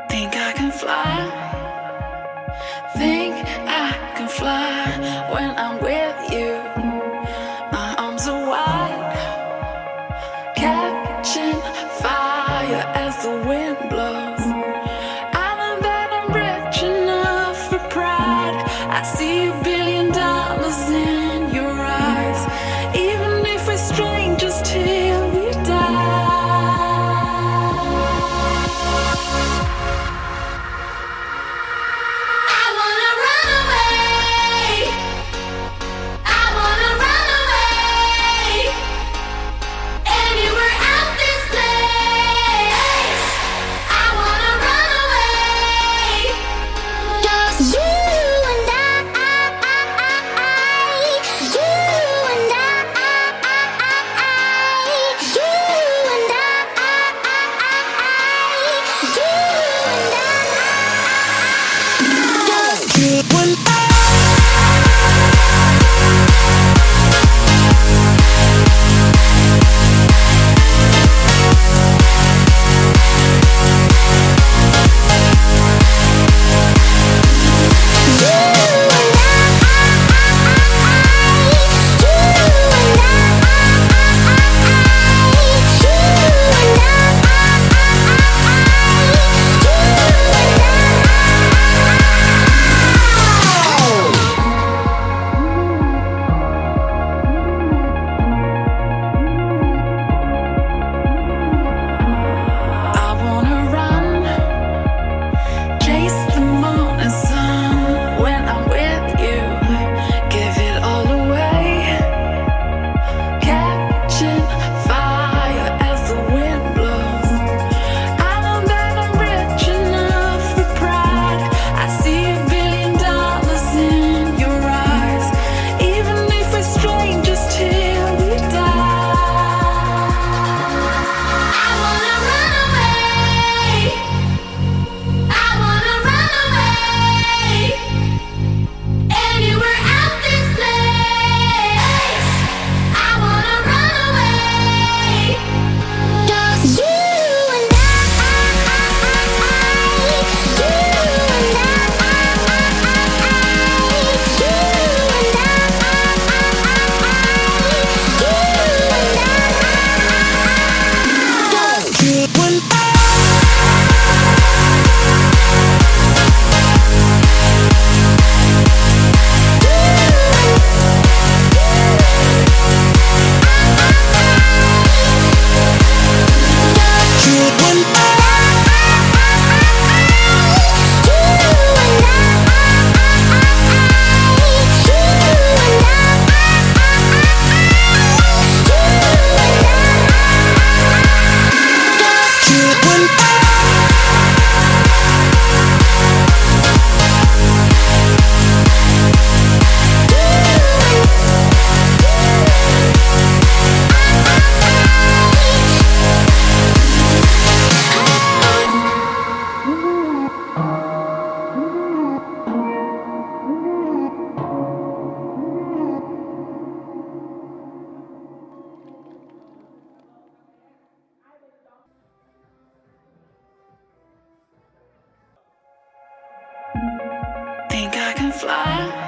Think I can fly. Think I can fly when I'm with you. My arms are wide, catching fire as the wind blows. I know that I'm rich enough for pride. I see $1 billion in your eyes, even if we're strangers till we die. I wanna run away. I wanna run away. Anywhere out this place. I wanna run away. Just you and I, you and I, you and I, just you and I. Think I can fly.